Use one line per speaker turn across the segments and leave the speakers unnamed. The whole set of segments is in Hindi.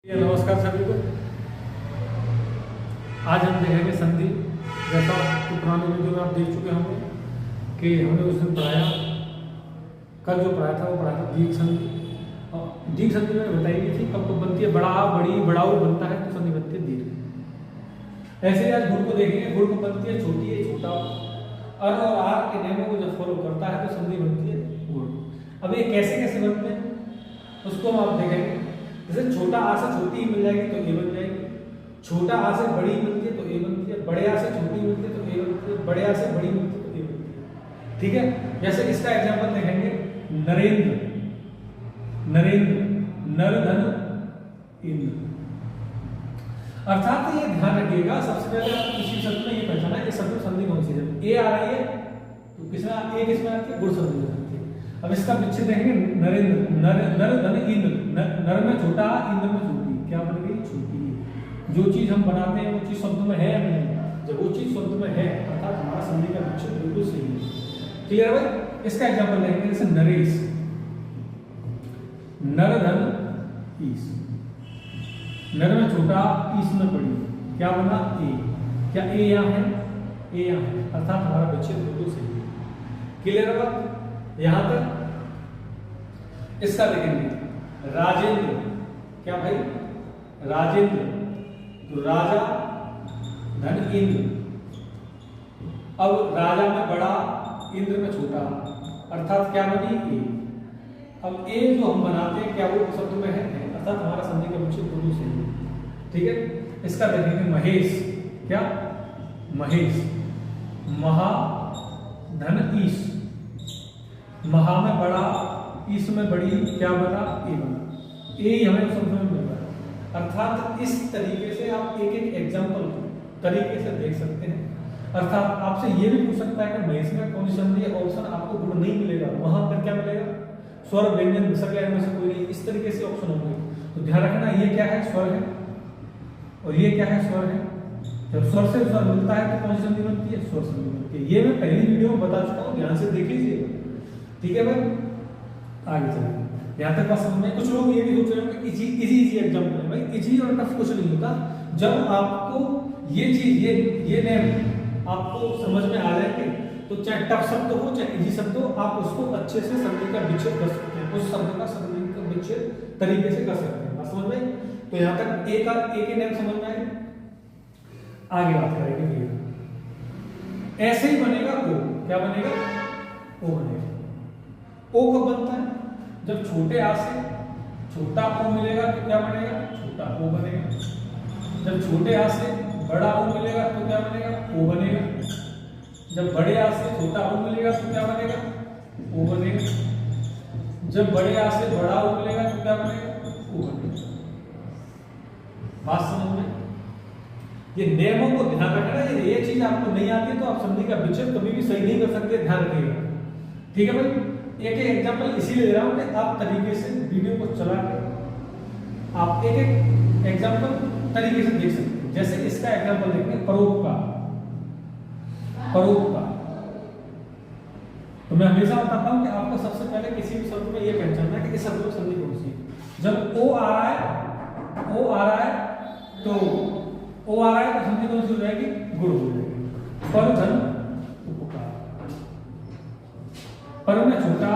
नमस्कार सभी को। आज हम देखेंगे संधि। जैसा कि पुराने वीडियो में आप देख चुके होंगे कि हमने उस दिन पढ़ाया, कल जो पढ़ाया था वो पढ़ाया था दीर्घ संधि। और दीर्घ संधि में बताई गई थी कब कब बनती है, बड़ा बड़ी बड़ाऊ बनता है तो संधि बनती है दीर्घ। ऐसे ही आज गुण को देखेंगे। गुण को बनती है छोटी है छोटा, और आर के नियमों को जब फॉलो करता है तो संधि बनती है गुण। अब ये कैसे कैसे बनते हैं उसको हम आप देखेंगे। जैसे छोटा आ से छोटी ही मिल जाएगी तो ए बन जाएगी, छोटा आ से बड़ी मिलती है तो ए बनती है, बड़े आ से छोटी मिलती है तो ए बनती है, बड़े आ से बड़ी मिलती है तो ए बनती है। ठीक है। जैसे इसका एग्जांपल देखेंगे, नरेंद्र, नरेंद्र, नर धन इंद्र। अर्थात ये ध्यान रखिएगा, सबसे पहले आपको किसी शब्द में ये पहचाना है कि शब्द में संधि कौन सी है। ए आ रही है तो किसमें ए किसमें आती है, गुण संधि में आती है। अब इसका विच्छेद देखेंगे, नरेंद्र, नर नर धन इंद्र। नर में छोटा, इंद्र में छोटी, क्या बन गई, छोटी। जो चीज हम बनाते हैं वो चीज शब्द में है या नहीं। जब वो चीज शब्द में है अर्थात हमारा संधि का विच्छेद बिल्कुल सही है। क्लियर है भाई। इसका एग्जांपल लेंगे, जैसे नरेश, नर धन ईश। नर में छोटा, ईश में बड़ी, क्या बना, ए। क्या ए यहाँ है, ए यहाँ है, अर्थात हमारा विच्छेद बिल्कुल सही है। क्लियर है बात यहां तक। इसका देखेंगे, राजेंद्र, क्या भाई, राजेंद्र, तो राजा धन इंद्र। अब राजा में बड़ा, इंद्र में छोटा, अर्थात क्या बनी, ए। अब ए जो हम बनाते हैं क्या वो शब्द में है, अर्थात हमारा संधि का विच्छेद दोनों सही है। ठीक है। इसका देखेंगे, महेश, क्या, महेश, महा धन ईश। महा में बड़ा, ईश में बड़ी, क्या बना, ए बना। ए हमें शब्द में मिल रहा है। अर्थात इस तरीके से आप एक एक एग्जांपल तरीके से देख सकते हैं। अर्थात आपसे ये भी पूछ सकता है कि महेश में कौन सी संधि है, ऑप्शन आपको गुण नहीं मिलेगा, वहां पर क्या मिलेगा, स्वर व्यंजन विसर्ग में से कोई नहीं, इस तरीके से ऑप्शन होंगे। तो ध्यान रखना, ये क्या है, स्वर है, और ये क्या है, स्वर है। जब स्वर से स्वर मिलता है तो कौन सी संधि बनती है, स्वर संधि बनती है। ये मैं पहली वीडियो में बता चुका हूँ, ध्यान से देख लीजिएगा। ठीक है भाई, आगे चलिए। यहाँ तक बात समझ में। कुछ लोग ये भी सोच रहे हैं कि इजी एग्जांपल है। भाई इजी और टफ कुछ नहीं होता। जब आपको ये चीज ये नेम आपको समझ में आ जाएंगे तो चाहे टफ शब्द हो चाहे इजी शब्द हो, आप उसको अच्छे से संधि का विच्छेद कर सकते हैं, उस शब्द का संधि का विच्छेद तरीके से कर सकते हैं। बात समझ में। तो यहाँ तक एक ही नेम समझ में आए। आगे बात करेंगे। ऐसे ही बनेगा ओ, क्या बनेगा, ओ बनेगा। ओ कब बनता है, जब छोटे आ से छोटा ओ मिलेगा तो क्या बनेगा, छोटा ओ बनेगा। जब छोटे आ से बड़ा ओ मिलेगा तो क्या बनेगा, ओ बनेगा। जब बड़े आ से छोटा ओ मिलेगा तो क्या बनेगा, ओ बनेगा। जब बड़े आ से बड़ा ओ मिलेगा तो क्या बनेगा, ओ बनेगा। बात समझ में। ये नियमों को ध्यान रखना। ये चीज आपको नहीं आती तो आप संधि का विच्छेद कभी भी सही नहीं कर सकते, ध्यान रखिएगा। ठीक है भाई। एक एग्जांपल इसीलिए दे रहा हूं कि आप तरीके से वीडियो को चला कर आप एक एग्जांपल तरीके से देख सकते हैं। जैसे इसका एग्जांपल देखेंगे, परोपकार, परोपकार। तो मैं हमेशा बताता हूं कि आपको सबसे पहले किसी भी शब्द में यह पहचानना है कि इस शब्द में संधि कौन सी है। जब ओ आ रहा है, ओ आ रहा है तो ओ आ रहा है तो संधि कौन सी हो जाएगी, गुण हो जाएगी। पर धन उपकार, पर में छोटा,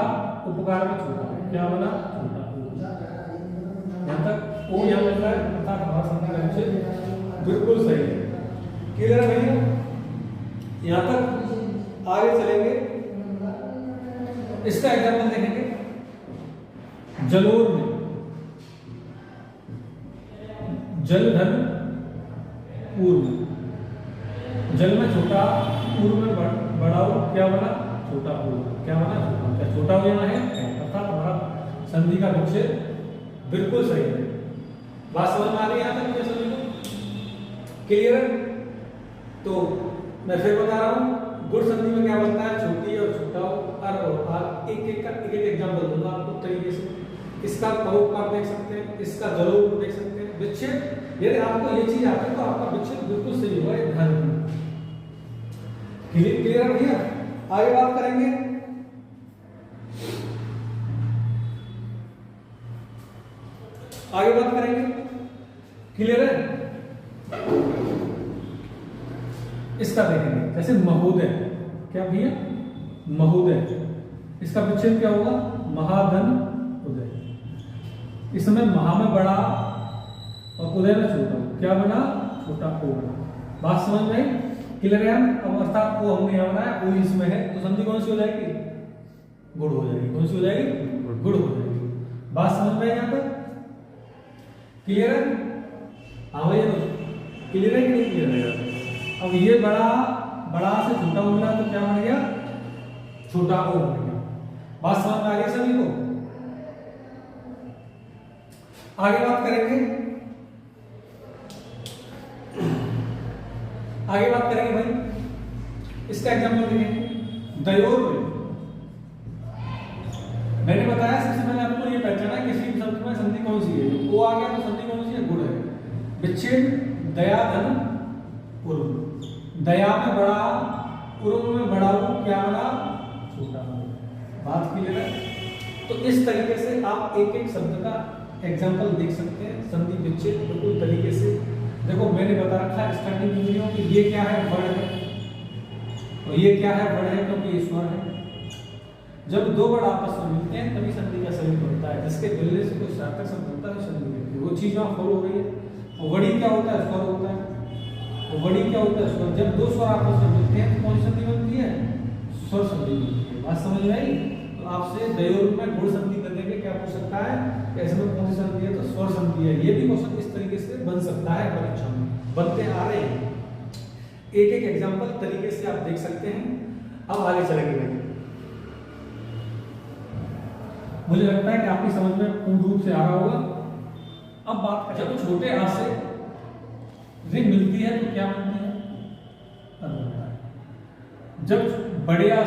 उपकार में छोटा, क्या बना, छोटा। यहाँ तक ओ यहाँ मिल रहा है अर्थात हमारा संधि का विच्छेद बिल्कुल सही है। क्लियर है भैया। यहाँ तक आगे चलेंगे। इसका एग्जांपल देखेंगे, जलोर में, जलधन पूर्व। जल में छोटा, पूर्व में बड़ा, क्या बना, छोटा पूर्व, क्या बना, छोटा। क्या छोटा हो यहाँ है, अर्थात हमारा संधि का विच्छेद बिल्कुल सही है। बात समझ में आ रही है यहाँ तक सभी को। क्लियर है। तो मैं फिर बता रहा हूँ, गुण संधि में क्या बनता है, छोटी और छोटा हो, और एक एक एग्जांपल दूंगा आपको तरीके से। इसका परोपकार देख सकते हैं, इसका जलोर देख सकते हैं। विच्छेद यदि आपको ये चीज आती है तो आपका विच्छेद बिल्कुल सही होगा, ध्यान रखना। क्लियर है भैया। आगे बात करेंगे, आगे बात करेंगे क्लियर है? इसका देखेंगे, जैसे महोदय, क्या भैया? महोदय, इसका विच्छेद क्या होगा? महाधन उदय। इसमें महा में बड़ा और उदय में छोटा, क्या बना? छोटा ओ बना। बात समझ में आई? क्लियर है? अब अर्थात को हमने यहाँ बनाया, ओ इसमें है, तो संधि कौन सी हो जाएगी? गुण हो जाएगी। कौन सी हो जाएगी? गुण हो जाएगी। बात समझ में आई यहाँ तक? क्लियर है? हाँ भैया, क्लियर है कि नहीं क्लियर है? अब ये बड़ा से छोटा हो गया तो क्या बन गया? छोटा ओ बन गया। बात समझ में आ गई सभी को? आगे बात करेंगे, भाई। इसका एग्जाम्पल देखेंगे, दयोर में। मैंने बताया सबसे पहले आपको ये पहचाना किसी भी शब्द में संधि कौन सी है। ओ आ गया तो संधि कौन सी है? गुण है। विच्छेद दया धन उर्म। दया में बड़ा, उर्म में बड़ा, क्या बना? छोटा। बात क्लियर है? तो इस तरीके से आप एक एक शब्द का एग्जाम्पल देख सकते हैं, संधि विच्छेद बिल्कुल तरीके से। देखो मैंने बता रखा है स्टार्टिंग वीडियो कि ये क्या है? वर्ण है, और ये क्या है? वर्ण है, क्योंकि ये स्वर है। जब दो वर्ड आपस में मिलते हैं तभी संधि का संयुक्त बनता है। जिसके मिलने से कोई सार्थक शब्द बनता है, संधि बनती है। वो चीज वहां फॉलो हो गई है। और वड़ी क्या होता है? स्वर होता है। और वड़ी क्या होता है? स्वर। जब दो स्वर आपस में मिलते हैं तो कौन सी संधि बनती है? स्वर संधि बनती है। बात समझ में आई? तो आपसे दयोर में गुण संधि करने के क्या पूछ सकता है? ऐसे में कौन सी संधि है? तो स्वर संधि है। ये भी क्वेश्चन इस तरीके से बन सकता है परीक्षा में, बनते आ रहे हैं। एक एक एग्जाम्पल तरीके से आप देख सकते हैं। अब आगे चलेंगे भाई। मुझे लगता है कि आपकी समझ में पूर्ण रूप से आ रहा होगा। अब बात करें, जब छोटे आ से रि मिलती है तो क्या बनती है? अर बनता है। जब बड़े आ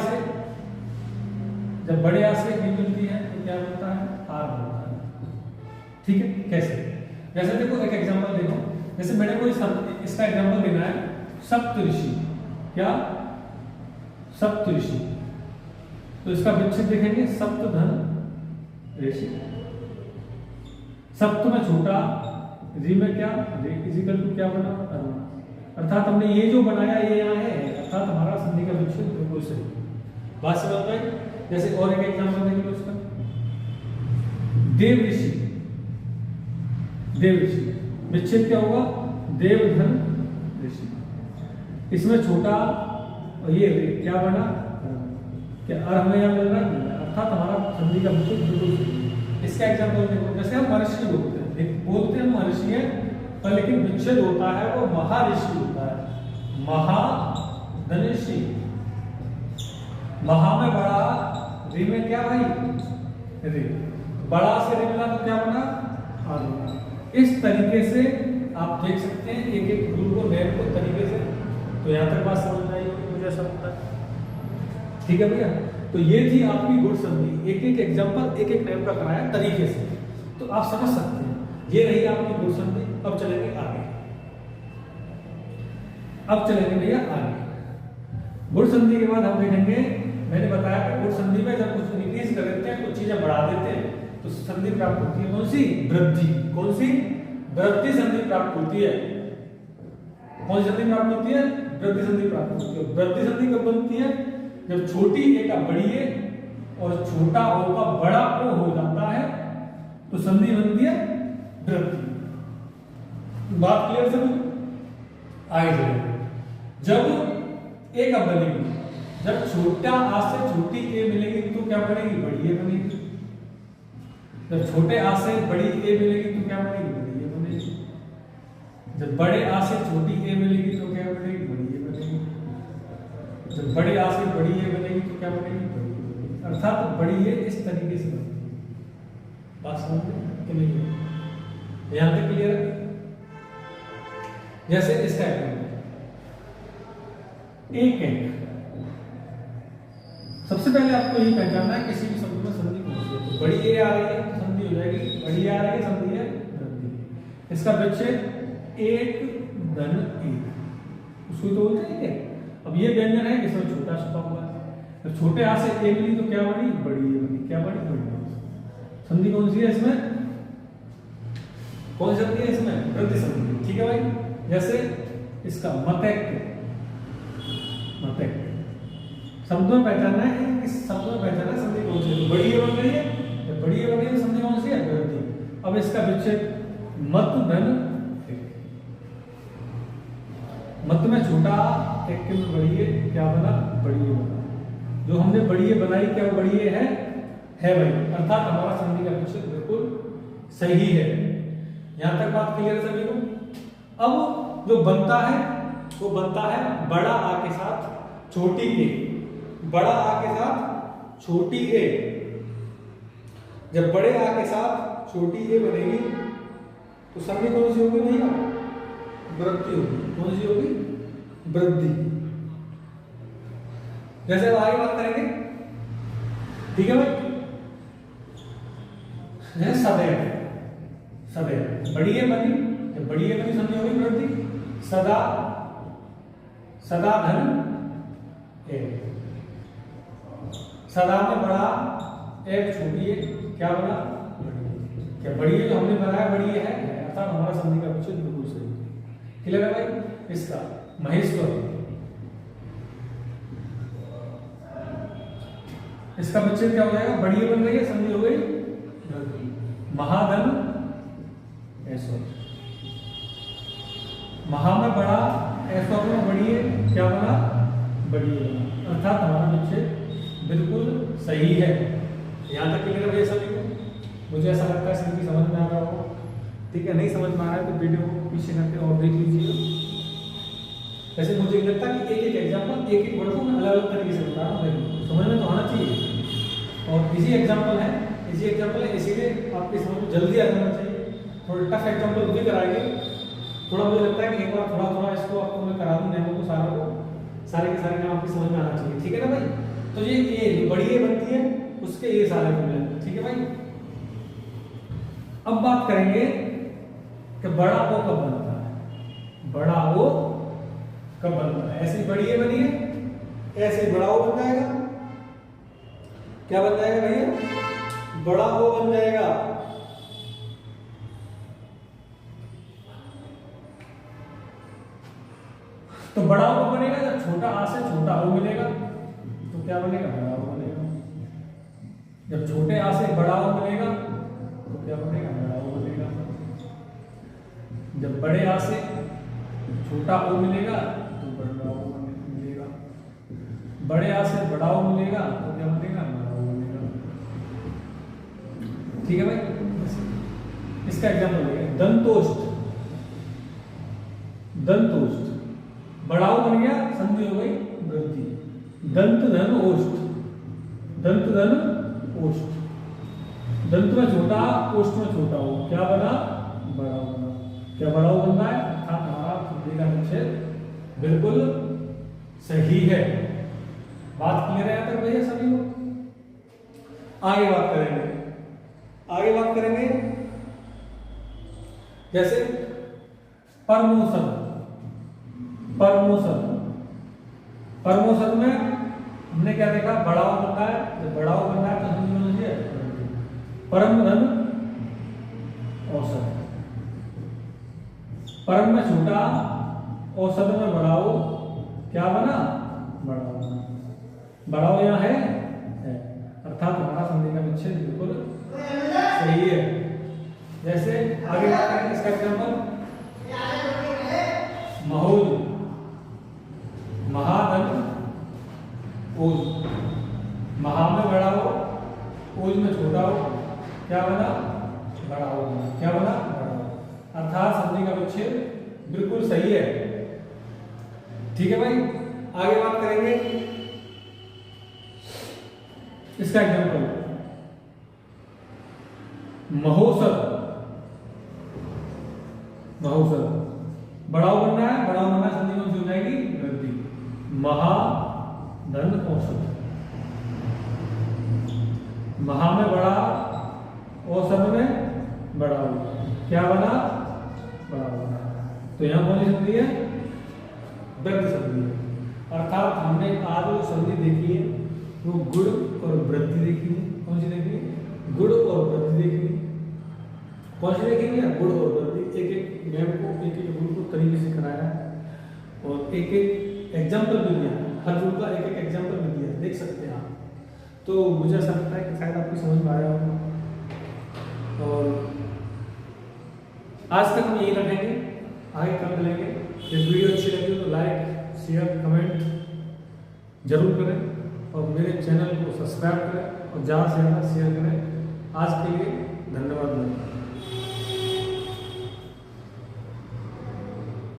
से रि मिलती है तो क्या बनता है? आर बनता है। ठीक है? कैसे? जैसे देखो एक एग्जांपल देखो, जैसे मैंने कोई इसका एग्जांपल देना है, सप्तऋषि। क्या? सप्तऋषि। तो इसका विच्छेद देखेंगे, सप्तधन ऋषि। सप्त में छोटा, रि में क्या? इजिकल टू क्या बना? अरुण। अर्थात हमने ये जो बनाया ये यहाँ है, अर्थात हमारा संधि का विच्छेद बिल्कुल सही। बात समझ में? जैसे और एक एग्जांपल देखेंगे उसका, देव ऋषि। विच्छेद क्या होगा? देवधन ऋषि। इसमें छोटा और ये क्या बना? क्या अर हमें यहाँ मिल रहा है? अर्थात हमारा संधि का विच्छेद बिल्कुल सही। इसका एग्जांपल देखो, जैसे हम महर्षि बोलते हैं महर्षि है, पर लेकिन विच्छेद होता है वो महाऋषि होता है। महाधनुषि। महा में बड़ा, रि में क्या भाई? रि। बड़ा से रि मिला तो क्या बना? आर। इस तरीके से आप देख सकते हैं एक एक रूल को, नैम को तरीके से। तो यहां तक बात समझ में आई मुझे ऐसा लगता है। ठीक है भैया? तो ये थी आपकी गुण संधि। एक एक एग्जांपल, एक एक नैम का कराया तरीके से, तो आप समझ सकते हैं। ये रही आपकी गुण संधि। अब चलेंगे आगे। भैया आगे। गुण संधि के बाद हम देखेंगे, मैंने बताया कि गुण संधि में जब कुछ इंक्रीज कर देते हैं, कुछ चीजें बढ़ा देते हैं, तो संधि प्राप्त होती है। कौन सी? वृद्धि। कौन सी? वृद्धि संधि प्राप्त होती है। कौन सी संधि प्राप्त होती है? वृद्धि संधि प्राप्त होती है। वृद्धि संधि कब बनती है? जब छोटी ए का बड़ी ए और छोटा ओ का बड़ा ओ हो जाता है तो संधि बनती है वृद्धि। बात क्लियर सभी? आगे चलेंगे। जब ए का बनेगी, जब छोटा आ से छोटी ए मिलेगी तो क्या बनेगी? बड़ी ए बनेगी। जब छोटे आ से बड़ी ए मिलेगी तो क्या बनेगी? बड़ी ए बनेगी। जब बड़े आ से छोटी ए मिलेगी तो क्या बनेगी? बड़ी ए बनेगी। जब बड़े आ से बड़ी ए बनेगी तो क्या बनेगी? बड़ी ए बनेगी। अर्थात बड़ी ए इस तरीके से बनती है। बात समझ में कि नहीं? यहां तक क्लियर है? जैसे इसका एक सबसे पहले आपको यही पहचानना है किसी भी शब्द में संधि कौन सी है। तो बड़ी ए आ रही है तो संधि हो जाएगी, बड़ी ए आ रही है संधि है वृद्धि। इसका विच्छेद एक धन एक, उसको तो बोलते हैं। अब ये व्यंजन है इसमें छोटा छुपा हुआ है। तो छोटे आ से ए मिली तो क्या बनी? बड़ी ए बनी। क्या बनी? बड़ी। संधि कौन सी है इसमें? कौन सी संधि है इसमें? वृद्धि संधि। ठीक है भाई, जैसे इसका मतैक्य, मतैक्य शब्द में पहचानना है, इस शब्द में पहचानना है संधि कौन सी है। बड़ी ए बन रही है, जब बड़ी ए बन रही है संधि कौन सी है? वृद्धि। अब इसका विच्छेद मत धन एक्य। मत में छोटा, एक्य में बड़ी ए, क्या बना? बड़ी ए बना। जो हमने बड़ी ए बनाई, क्या वो बड़ी ए है भाई, अर्थात हमारा संधि का विच्छेद बिल्कुल सही है। यहां तक बात क्लियर है सभी को। अब जो बनता है वो बनता है बड़ा आ के साथ छोटी ए, बड़ा आ के साथ छोटी ए। जब बड़े आ के साथ छोटी ए बनेगी तो संधि कौन सी होगी भैया? वृद्धि होगी। कौन सी होगी? वृद्धि। जैसे अब आगे बात करेंगे, ठीक है भाई। जैसे सदैव, सदैव बड़ी ए बनी, जब बड़ी ए बनी संधि होगी वृद्धि। सदा, सदा धन ए, सदा में बड़ा एक छोटी ए, क्या बना? बड़ी ए। क्या बड़ी ए जो हमने बनाया बड़ी ए है, अर्थात हमारा संधि का विच्छेद बिल्कुल सही। क्लियर है भाई? इसका महेश्वर, इसका विच्छेद क्या हो जाएगा? बड़ी ए बन रही है, संधि हो गई महाधन ऐश्वर्य। महा में बड़ा, ऐश्वर्य में बड़ी ए, क्या बना? बड़ी ए बना। अर्थात हमारा विच्छेद बिल्कुल सही है। यहां तक क्लियर है सभी को? मुझे ऐसा लगता है संधि समझ में आ रहा हो। ठीक है, नहीं समझ में आ रहा है तो वीडियो को पीछे करके और देख लीजिए। वैसे मुझे लगता है कि एक एक एग्जाम्पल, एक एक वर्ड को मैं अलग अलग तरीके से बता रहा हूँ, समझ में तो आना चाहिए। और इजी एग्जाम्पल है, इजी एग्जाम्पल है, इसीलिए आपकी समझ में जल्दी आ जाना चाहिए। थोड़ा टफ एग्जाम्पल भी कराएंगे। थोड़ा मुझे लगता है कि एक बार थोड़ा थोड़ा इसको आपको मैं करा दूं, नेमो को सारा को, सारे के सारे काम आपकी समझ में आना चाहिए। ठीक है ना भाई? तो ये बड़ी ए बनती है, उसके ये सारे फॉर्मूले। ठीक है भाई? अब बात करेंगे कि बड़ा ओ कब बनता है। बड़ा ओ कब बनता है? ऐसी बड़ी ए बनी है, ऐसे बड़ा ओ बन जाएगा। क्या बन जाएगा भैया? बड़ा ओ बन जाएगा। तो बड़ा ओ बनेगा जब छोटा आ से छोटा ओ मिलेगा, तो क्या बनेगा? बड़ा ओ बनेगा। जब छोटे आ से बड़ा ओ मिलेगा तो क्या बनेगा? बड़ा ओ बनेगा। जब बड़े आ से छोटा ओ मिलेगा तो बड़ा ओ मिलेगा। बड़े आ से बड़ा ओ मिलेगा तो क्या बनेगा? बड़ा ओ बनेगा। ठीक है भाई? इसका एग्जाम्पल लेंगे, दंतोष्ठ। दंतोष्ठ बड़ा ओ बन गया, संधि हो गई वृद्धि। दंत धन ओष्ठ, दंत धन ओष्ठ। दंत में छोटा, ओष्ठ में छोटा हो, क्या बना? बड़ा ओ बना। क्या बड़ा ओ बनना है? अर्थात हमारा संधि का विच्छेद बिल्कुल सही है। बात क्लियर है तक भैया सभी को? आगे बात करेंगे, आगे बात करेंगे जैसे परमोषद। परमोषद, परमोषद में हमने क्या देखा? बड़ा ओ बनता है, जब बड़ा ओ बनता है तो संधि होनी चाहिए परम धन औसत। परम में छोटा, औसत में बड़ा ओ, क्या बना? बड़ा ओ बना। बड़ा ओ यहाँ है, अर्थात हमारा संधि का विच्छेद बिल्कुल सही है। जैसे आगे बात करेंगे, इसका एग्जाम्पल महोज, महाधन ओज। महा में बड़ा हो, ओज में छोटा हो, क्या बना? बड़ा हो बना। क्या बना? बड़ा हो। अर्थात संधि का विच्छेद बिल्कुल सही है। ठीक है भाई? आगे बात करेंगे इसका एग्जाम्पल महोत्सव। महोत्सव बड़ा ओ बनना है, बड़ा ओ बनना है, संधि कौन सी हो जाएगी? वृद्धि। महा धन औसत। महा में बड़ा, औसत में बड़ा हो, क्या बना? बड़ा बना। तो यहां कौन सी संधि है? वृद्धि संधि है। अर्थात हमने आज जो संधि देखी है वो गुण और वृद्धि देखी है। कौन सी देखी है? गुण और वृद्धि देखी है। कौन सी देखी है? गुण और वृद्धि। एक एक मैम को एक एक रूल को तरीके से कराया है और एक एक एग्जाम्पल भी दिया है, हर रूल का एक एक एग्जाम्पल भी दिया है, देख सकते हैं आप। तो मुझे ऐसा लगता है कि शायद आपकी समझ में आया होगा और आज तक हम यही रखेंगे, आगे कल मिलेंगे। यदि वीडियो अच्छी लगी तो लाइक शेयर कमेंट जरूर करें और मेरे चैनल को सब्सक्राइब करें और ज़्यादा से ज़्यादा शेयर करें। आज के लिए धन्यवाद।